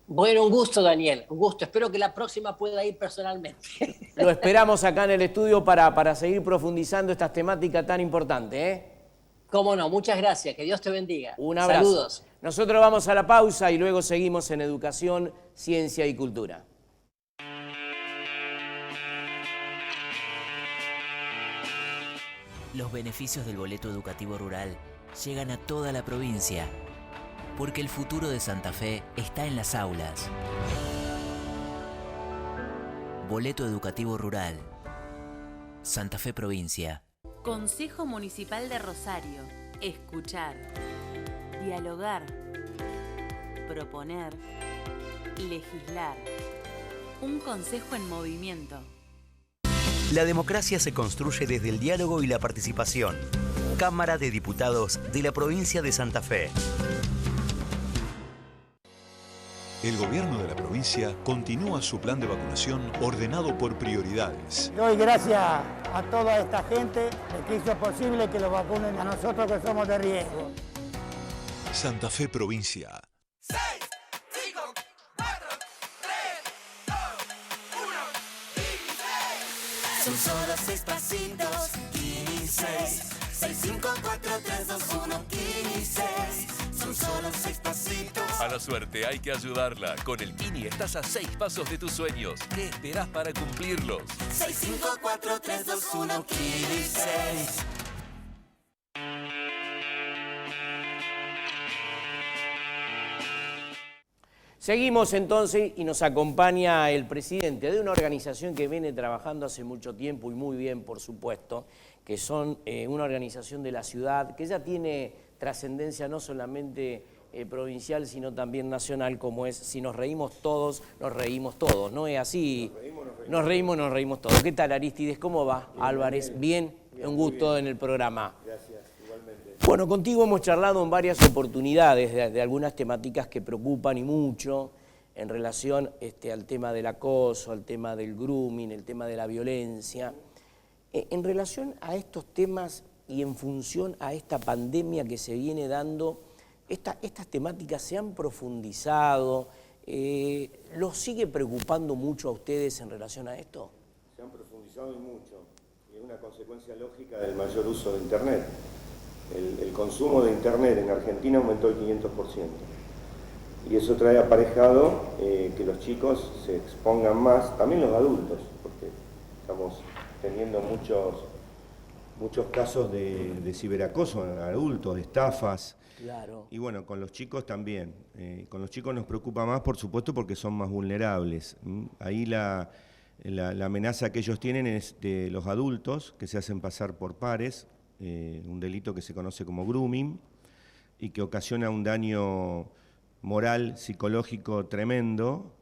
Bueno, un gusto, Daniel, un gusto. Espero que la próxima pueda ir personalmente. Lo esperamos acá en el estudio para seguir profundizando estas temáticas tan importantes, Cómo no, muchas gracias. Que Dios te bendiga. Un abrazo. Saludos. Nosotros vamos a la pausa y luego seguimos en Educación, Ciencia y Cultura. Los beneficios del boleto educativo rural llegan a toda la provincia, porque el futuro de Santa Fe está en las aulas. Boleto educativo rural. Santa Fe Provincia. Consejo Municipal de Rosario. Escuchar. Dialogar. Proponer. Legislar. Un consejo en movimiento. La democracia se construye desde el diálogo y la participación. Cámara de Diputados de la provincia de Santa Fe. El gobierno de la provincia continúa su plan de vacunación ordenado por prioridades. Doy gracias a toda esta gente de que hizo posible que lo vacunen a nosotros que somos de riesgo. Santa Fe Provincia. 6, 5, 4, 3, 2, 1, 16. Son solo 6 pasitos, 16. 6, 5, 4, 3, 2, 1, 16. Son solo 6 pasitos. A la suerte hay que ayudarla. Con el Kini estás a 6 pasos de tus sueños. ¿Qué esperás para cumplirlos? 6, 5, 4, 3, 2, 1, 16. Seguimos entonces y nos acompaña el presidente de una organización que viene trabajando hace mucho tiempo y muy bien, por supuesto, que son una organización de la ciudad que ya tiene trascendencia no solamente provincial, sino también nacional, como es Si nos reímos todos, nos reímos todos, ¿no es así? Nos reímos todos. ¿Qué tal, Aristides? ¿Cómo va, Álvarez? Bien, un gusto en el programa. Gracias, igualmente. Bueno, contigo hemos charlado en varias oportunidades de algunas temáticas que preocupan y mucho en relación al tema del acoso, al tema del grooming, el tema de la violencia. En relación a estos temas y en función a esta pandemia que se viene dando, estas temáticas se han profundizado, ¿los sigue preocupando mucho a ustedes en relación a esto? Se han profundizado y mucho, y es una consecuencia lógica del mayor uso de Internet. El consumo de Internet en Argentina aumentó el 500%, y eso trae aparejado que los chicos se expongan más, también los adultos, porque estamos teniendo muchos casos de ciberacoso en adultos, de estafas. Claro. Y bueno, con los chicos también. Con los chicos nos preocupa más, por supuesto, porque son más vulnerables. Ahí la La amenaza que ellos tienen es de los adultos que se hacen pasar por pares, un delito que se conoce como grooming y que ocasiona un daño moral, psicológico tremendo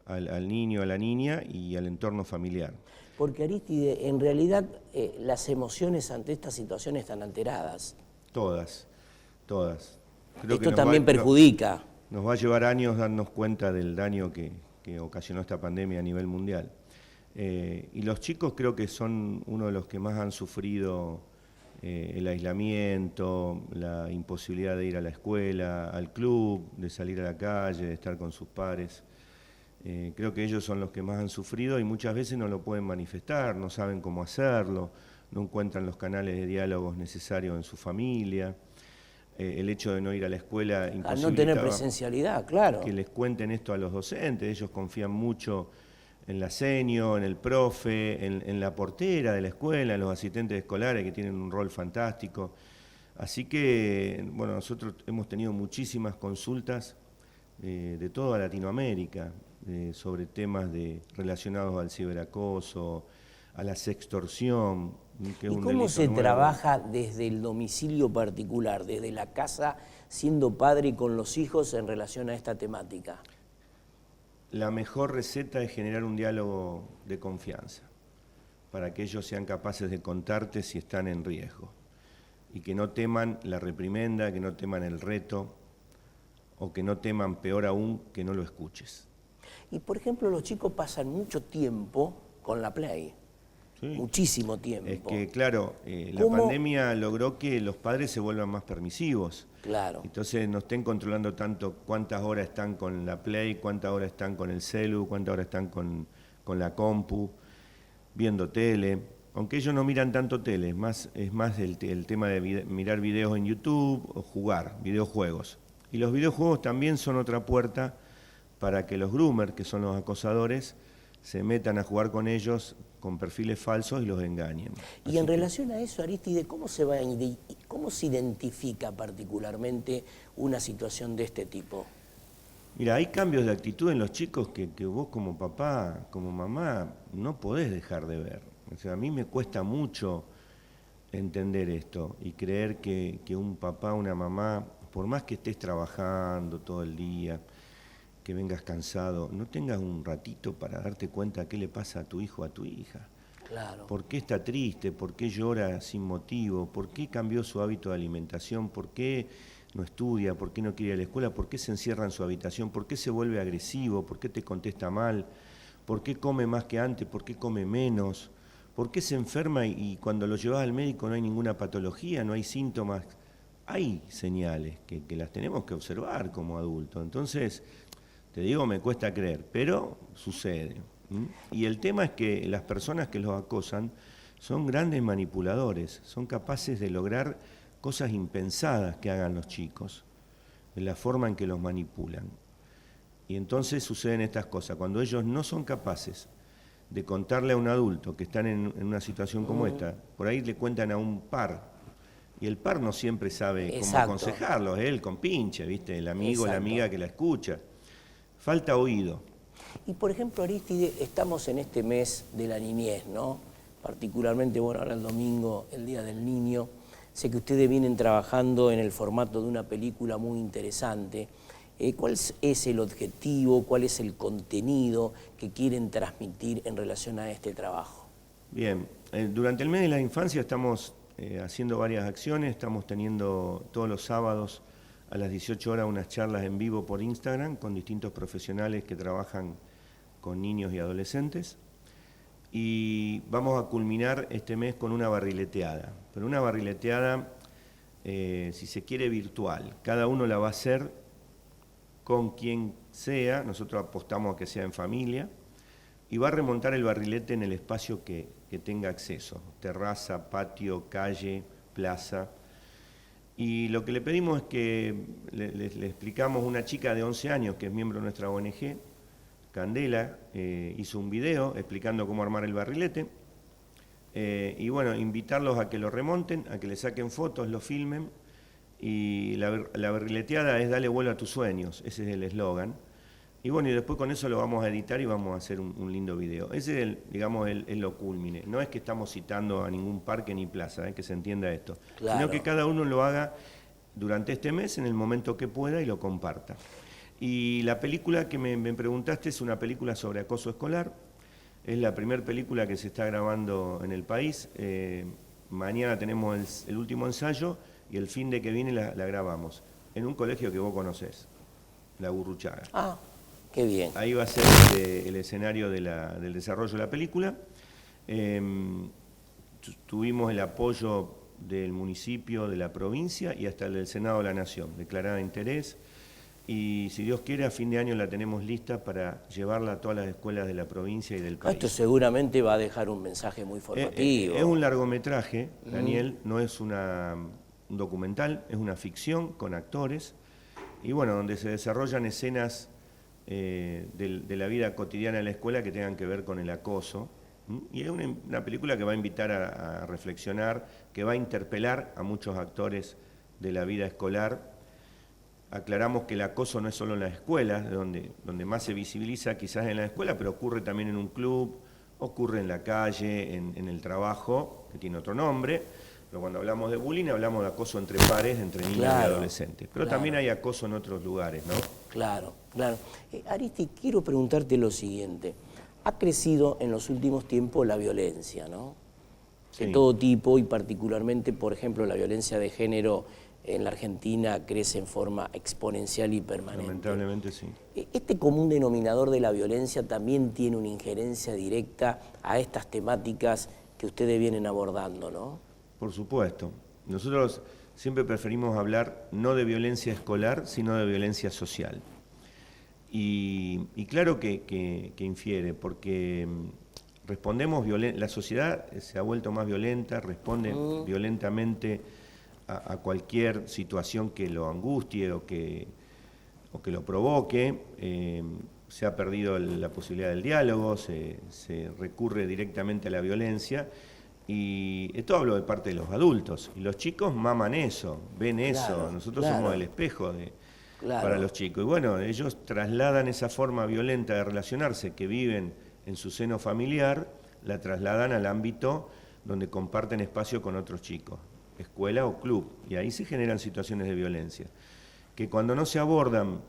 al niño, a la niña y al entorno familiar. Porque Aristide, en realidad las emociones ante estas situaciones están alteradas. Todas. Esto también perjudica. Nos va a llevar años darnos cuenta del daño que ocasionó esta pandemia a nivel mundial. Y los chicos creo que son uno de los que más han sufrido el aislamiento, la imposibilidad de ir a la escuela, al club, de salir a la calle, de estar con sus pares. Creo que ellos son los que más han sufrido y muchas veces no lo pueden manifestar, no saben cómo hacerlo, no encuentran los canales de diálogos necesarios en su familia. El hecho de no ir a la escuela imposibilitaba al no tener presencialidad, claro. Que les cuenten esto a los docentes, ellos confían mucho en la seño, en el profe, en la portera de la escuela, en los asistentes escolares que tienen un rol fantástico. Así que, bueno, nosotros hemos tenido muchísimas consultas de toda Latinoamérica sobre temas relacionados al ciberacoso, a la sextorsión, que es un delito nuevo. ¿Y cómo se trabaja desde el domicilio particular, desde la casa, siendo padre y con los hijos en relación a esta temática? La mejor receta es generar un diálogo de confianza, para que ellos sean capaces de contarte si están en riesgo, y que no teman la reprimenda, que no teman el reto, o que no teman, peor aún, que no lo escuches. Y por ejemplo, los chicos pasan mucho tiempo con la Play. Sí. Muchísimo tiempo. Es que, claro, la pandemia logró que los padres se vuelvan más permisivos. Claro. Entonces no estén controlando tanto cuántas horas están con la Play, cuántas horas están con el celu, cuántas horas están con la compu, viendo tele. Aunque ellos no miran tanto tele, es más el tema de mirar videos en YouTube o jugar, videojuegos. Y los videojuegos también son otra puerta para que los groomers, que son los acosadores, se metan a jugar con ellos con perfiles falsos y los engañen. Y en relación a eso, Aristide, ¿cómo se identifica particularmente una situación de este tipo? Mira, hay cambios de actitud en los chicos que vos como papá, como mamá, no podés dejar de ver. O sea, a mí me cuesta mucho entender esto y creer que un papá, una mamá, por más que estés trabajando todo el día, que vengas cansado, no tengas un ratito para darte cuenta qué le pasa a tu hijo o a tu hija. Claro. ¿Por qué está triste? ¿Por qué llora sin motivo? ¿Por qué cambió su hábito de alimentación? ¿Por qué no estudia? ¿Por qué no quiere ir a la escuela? ¿Por qué se encierra en su habitación? ¿Por qué se vuelve agresivo? ¿Por qué te contesta mal? ¿Por qué come más que antes? ¿Por qué come menos? ¿Por qué se enferma y cuando lo llevas al médico no hay ninguna patología, no hay síntomas? Hay señales que las tenemos que observar como adultos. Entonces, te digo, me cuesta creer, pero sucede. Y el tema es que las personas que los acosan son grandes manipuladores, son capaces de lograr cosas impensadas que hagan los chicos, de la forma en que los manipulan. Y entonces suceden estas cosas, cuando ellos no son capaces de contarle a un adulto que están en una situación como esta, por ahí le cuentan a un par, y el par no siempre sabe cómo aconsejarlo, es el compinche, ¿viste? El amigo, la amiga que la escucha. Falta oído. Y por ejemplo, Aristide, estamos en este mes de la niñez, ¿no? Particularmente, bueno, ahora el domingo, el Día del Niño. Sé que ustedes vienen trabajando en el formato de una película muy interesante. ¿Cuál es el objetivo, cuál es el contenido que quieren transmitir en relación a este trabajo? Bien, durante el mes de la infancia estamos haciendo varias acciones, estamos teniendo todos los sábados a las 18 horas unas charlas en vivo por Instagram con distintos profesionales que trabajan con niños y adolescentes. Y vamos a culminar este mes con una barrileteada, pero una barrileteada, si se quiere, virtual. Cada uno la va a hacer con quien sea, nosotros apostamos a que sea en familia, y va a remontar el barrilete en el espacio que tenga acceso, terraza, patio, calle, plaza. Y lo que le pedimos es que le explicamos, una chica de 11 años que es miembro de nuestra ONG, Candela, hizo un video explicando cómo armar el barrilete, y bueno, invitarlos a que lo remonten, a que le saquen fotos, lo filmen, y la barrileteada es dale vuelo a tus sueños, ese es el eslogan. Y bueno, y después con eso lo vamos a editar y vamos a hacer un lindo video. Ese es, digamos, lo culmine. No es que estamos citando a ningún parque ni plaza, que se entienda esto. Claro. Sino que cada uno lo haga durante este mes, en el momento que pueda, y lo comparta. Y la película que me preguntaste es una película sobre acoso escolar. Es la primera película que se está grabando en el país. Mañana tenemos el último ensayo y el fin de que viene la grabamos. En un colegio que vos conocés, La Gurruchaga. Ah, qué bien. Ahí va a ser el escenario del desarrollo de la película. Tuvimos el apoyo del municipio, de la provincia y hasta el del Senado de la Nación, declarada de interés. Y si Dios quiere, a fin de año la tenemos lista para llevarla a todas las escuelas de la provincia y del país. Esto seguramente va a dejar un mensaje muy formativo. Es un largometraje, Daniel, no es un documental, es una ficción con actores. Y bueno, donde se desarrollan escenas de la vida cotidiana de la escuela que tengan que ver con el acoso. Y es una película que va a invitar a reflexionar, que va a interpelar a muchos actores de la vida escolar. Aclaramos que el acoso no es solo en las escuelas, donde más se visibiliza quizás en la escuela, pero ocurre también en un club, ocurre en la calle, en el trabajo, que tiene otro nombre. Pero cuando hablamos de bullying, hablamos de acoso entre pares, entre niños y adolescentes. Pero también hay acoso en otros lugares, ¿no? Claro, claro. Aristi, quiero preguntarte lo siguiente. Ha crecido en los últimos tiempos la violencia, ¿no? Sí. De todo tipo y particularmente, por ejemplo, la violencia de género en la Argentina crece en forma exponencial y permanente. Lamentablemente sí. ¿Este común denominador de la violencia también tiene una injerencia directa a estas temáticas que ustedes vienen abordando, no? Por supuesto. Nosotros siempre preferimos hablar no de violencia escolar, sino de violencia social. Y claro que infiere, porque respondemos, la sociedad se ha vuelto más violenta, responde violentamente a cualquier situación que lo angustie o que lo provoque. Se ha perdido la posibilidad del diálogo, se recurre directamente a la violencia. Y esto hablo de parte de los adultos. Y los chicos maman eso, ven eso. Nosotros somos el espejo para los chicos. Y bueno, ellos trasladan esa forma violenta de relacionarse que viven en su seno familiar, la trasladan al ámbito donde comparten espacio con otros chicos, escuela o club, y ahí se generan situaciones de violencia, que cuando no se abordan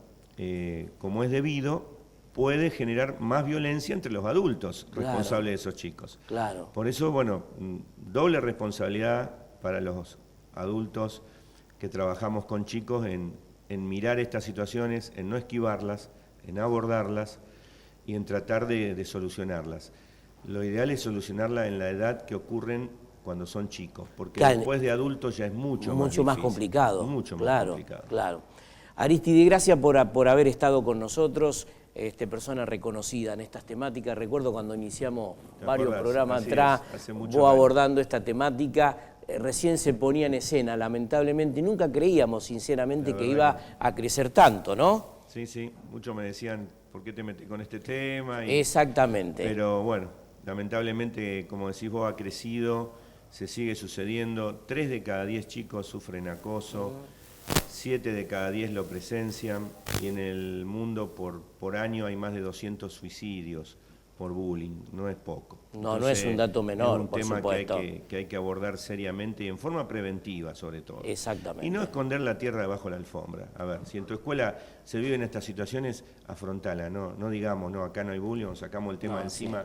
como es debido, puede generar más violencia entre los adultos responsables de esos chicos. Claro. Por eso, bueno, doble responsabilidad para los adultos que trabajamos con chicos en mirar estas situaciones, en no esquivarlas, en abordarlas y en tratar de solucionarlas. Lo ideal es solucionarla en la edad que ocurren cuando son chicos, porque después de adultos ya es mucho más complicado. Mucho más complicado. Claro. Aristide, gracias por haber estado con nosotros, persona reconocida en estas temáticas. Recuerdo cuando iniciamos varios programas atrás, vos abordando esta temática, recién se ponía en escena, lamentablemente, nunca creíamos sinceramente que iba a crecer tanto, ¿no? Sí, muchos me decían, ¿por qué te metí con este tema? Exactamente. Pero bueno, lamentablemente, como decís vos, ha crecido, se sigue sucediendo. 3 de cada 10 chicos sufren acoso, 7 de cada 10 lo presencian, y en el mundo por año hay más de 200 suicidios por bullying, no es poco. No, no es un dato menor, por supuesto. Es un tema que hay que abordar seriamente y en forma preventiva, sobre todo. Exactamente. Y no esconder la tierra debajo de la alfombra. A ver, si en tu escuela se viven estas situaciones, afrontala, no digamos, no, acá no hay bullying, o sacamos el tema de encima,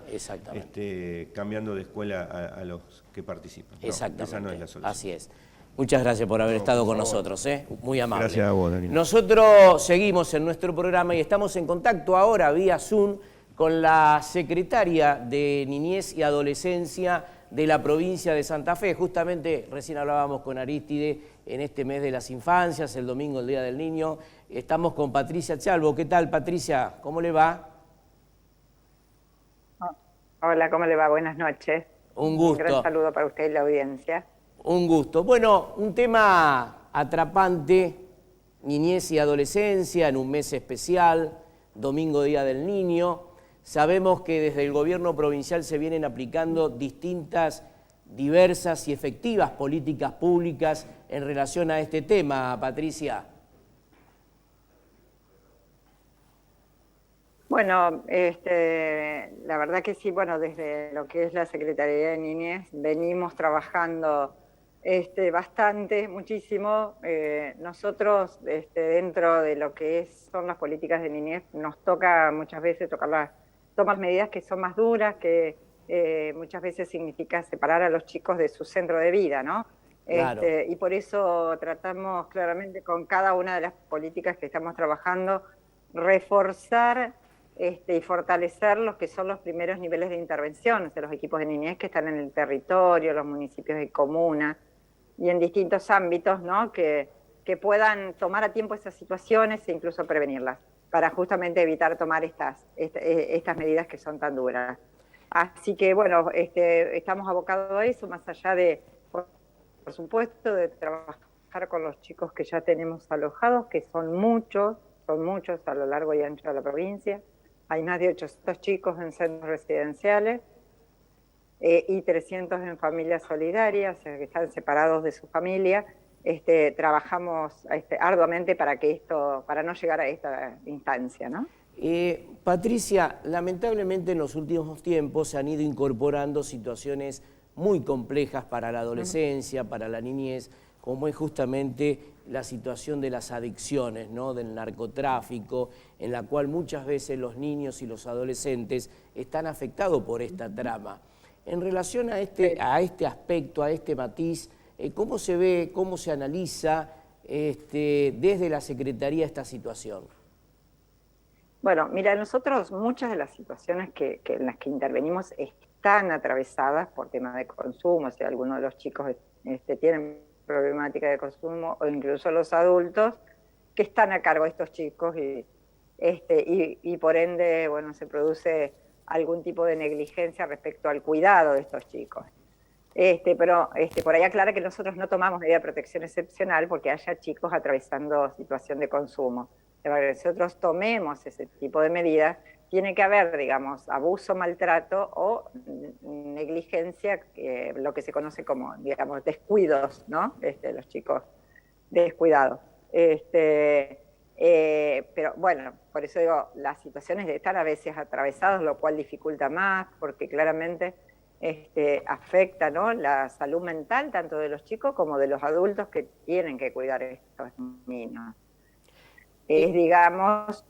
cambiando de escuela a los que participan. Exactamente. Esa no es la solución. Así es. Muchas gracias por haber estado con nosotros, muy amable. Gracias a vos, Daniel. Nosotros seguimos en nuestro programa y estamos en contacto ahora vía Zoom con la secretaria de Niñez y Adolescencia de la provincia de Santa Fe. Justamente recién hablábamos con Aristide en este mes de las infancias, el domingo, el Día del Niño. Estamos con Patricia Chalvo. ¿Qué tal, Patricia? ¿Cómo le va? Hola, ¿cómo le va? Buenas noches. Un gusto. Un gran saludo para usted y la audiencia. Un gusto. Bueno, un tema atrapante, niñez y adolescencia en un mes especial, domingo Día del Niño. Sabemos que desde el gobierno provincial se vienen aplicando distintas, diversas y efectivas políticas públicas en relación a este tema, Patricia. Bueno, la verdad que sí, bueno, desde lo que es la Secretaría de Niñez venimos trabajando bastante, muchísimo. Nosotros, dentro de lo que son las políticas de niñez, nos toca muchas veces tomar medidas que son más duras, que muchas veces significa separar a los chicos de su centro de vida, ¿no? Claro. Y por eso tratamos claramente con cada una de las políticas que estamos trabajando, reforzar y fortalecer los que son los primeros niveles de intervención, de los equipos de niñez que están en el territorio, los municipios y comunas, y en distintos ámbitos, ¿no? que puedan tomar a tiempo esas situaciones e incluso prevenirlas, para justamente evitar tomar estas medidas que son tan duras. Así que, bueno, estamos abocados a eso, más allá de, por supuesto, de trabajar con los chicos que ya tenemos alojados, que son muchos a lo largo y ancho de la provincia. Hay más de 800 chicos en centros residenciales y 300 en familias solidarias, que están separados de su familia. Trabajamos arduamente para no llegar a esta instancia, ¿no? Patricia, lamentablemente en los últimos tiempos se han ido incorporando situaciones muy complejas para la adolescencia, para la niñez, como es justamente la situación de las adicciones, ¿no? Del narcotráfico, en la cual muchas veces los niños y los adolescentes están afectados por esta trama. En relación a este aspecto, a este matiz, ¿cómo se ve, cómo se analiza desde la Secretaría esta situación? Bueno, mira, nosotros muchas de las situaciones en las que intervenimos están atravesadas por temas de consumo, o sea, algunos de los chicos tienen problemática de consumo, o incluso los adultos que están a cargo de estos chicos y por ende, bueno, se produce algún tipo de negligencia respecto al cuidado de estos chicos. Pero por ahí aclara que nosotros no tomamos medida de protección excepcional porque haya chicos atravesando situación de consumo. Para que nosotros tomemos ese tipo de medidas, tiene que haber, digamos, abuso, maltrato o negligencia, lo que se conoce como, digamos, descuidos, ¿no? Los chicos descuidados. Pero bueno, por eso digo, las situaciones están a veces atravesadas, lo cual dificulta más, porque claramente afecta, ¿no? La salud mental tanto de los chicos como de los adultos que tienen que cuidar a estos niños. Digamos,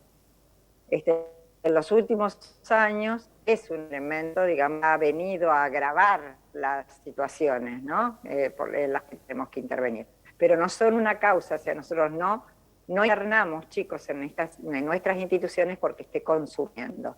en los últimos años es un elemento, digamos, ha venido a agravar las situaciones, ¿no? Por las que tenemos que intervenir. Pero no son una causa, o sea, nosotros no internamos chicos en nuestras instituciones porque esté consumiendo.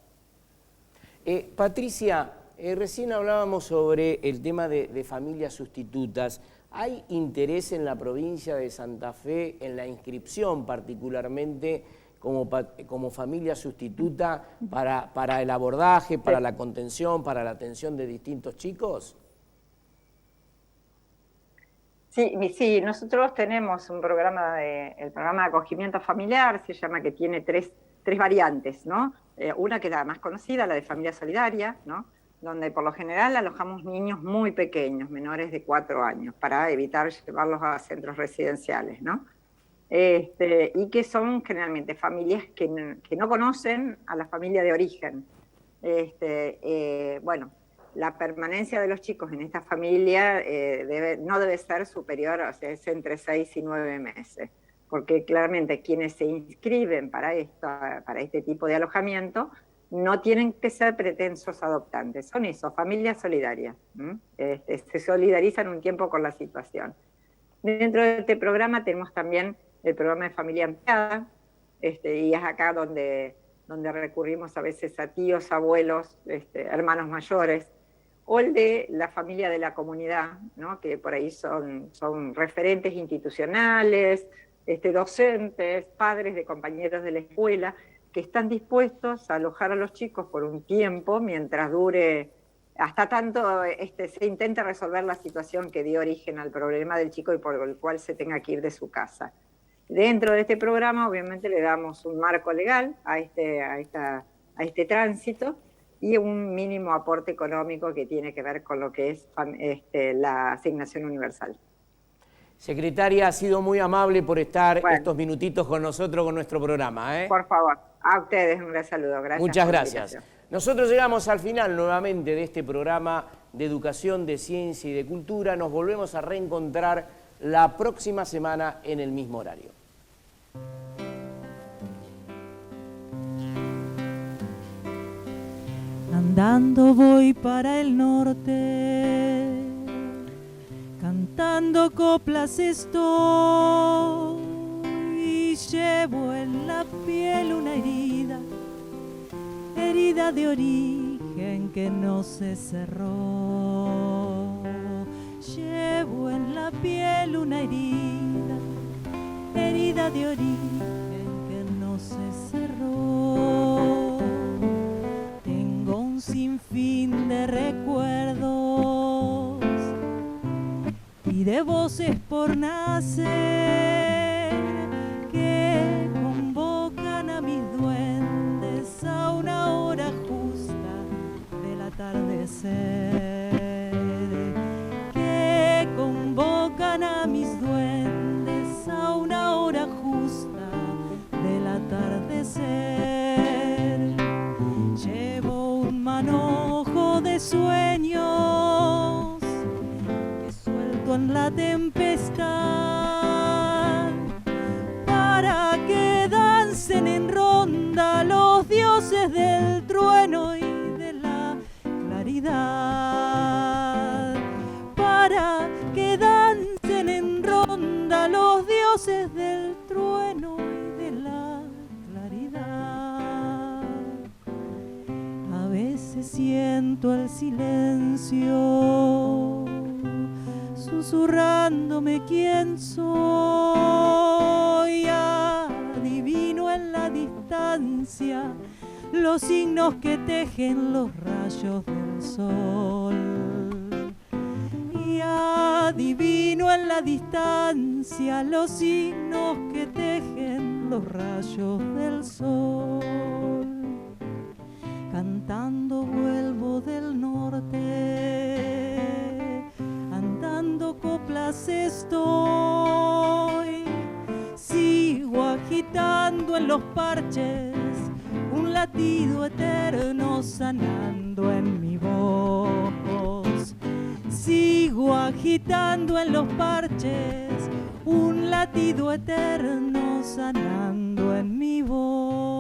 Patricia, recién hablábamos sobre el tema de familias sustitutas. ¿Hay interés en la provincia de Santa Fe en la inscripción particularmente como familia sustituta para el abordaje, para la contención, para la atención de distintos chicos? Sí, nosotros tenemos un programa el programa de acogimiento familiar, se llama, que tiene tres variantes, ¿no? Una que es la más conocida, la de familia solidaria, ¿no? Donde por lo general alojamos niños muy pequeños, menores de 4 años, para evitar llevarlos a centros residenciales, ¿no? Y que son generalmente familias que no conocen a la familia de origen. Bueno, la permanencia de los chicos en esta familia no debe ser superior, o sea, es entre 6 y 9 meses, porque claramente quienes se inscriben para este tipo de alojamiento no tienen que ser pretensos adoptantes, son eso, familias solidarias, se solidarizan un tiempo con la situación. Dentro de este programa tenemos también el programa de familia ampliada, y es acá donde recurrimos a veces a tíos, abuelos, hermanos mayores, o el de la familia de la comunidad, ¿no? Que por ahí son referentes institucionales, docentes, padres de compañeros de la escuela, que están dispuestos a alojar a los chicos por un tiempo, mientras dure, hasta tanto se intenta resolver la situación que dio origen al problema del chico y por el cual se tenga que ir de su casa. Dentro de este programa, obviamente, le damos un marco legal a este tránsito y un mínimo aporte económico que tiene que ver con lo que es la asignación universal. Secretaria, ha sido muy amable por estar estos minutitos con nosotros, con nuestro programa. Por favor, A ustedes un gran saludo. Gracias. Muchas gracias. Nosotros llegamos al final nuevamente de este programa de educación, de ciencia y de cultura. Nos volvemos a reencontrar la próxima semana en el mismo horario. Andando voy para el norte, cantando coplas estoy, y llevo en la piel una herida, herida de origen que no se cerró. Llevo en la piel una herida, herida de origen que no se cerró. Tengo un sinfín de recuerdos y de voces por nacer que convocan a mis duendes a una hora justa del atardecer, que convocan a mis duendes a una hora justa del atardecer. Llevo un manojo de sueños que suelto en la tempestad para que dancen en ronda los dioses del trueno y de la claridad, para que dancen en ronda los dioses del trueno y de la claridad. A veces siento el silencio susurrándome quién soy. Adivino en la distancia los signos que tejen los rayos del sol. Y adivino en la distancia los signos que tejen los rayos del sol. Cantando vuelvo del norte, andando coplas estoy, sigo agitando en los parches un latido eterno sanando en mi voz. Sigo agitando en los parches un latido eterno sanando en mi voz.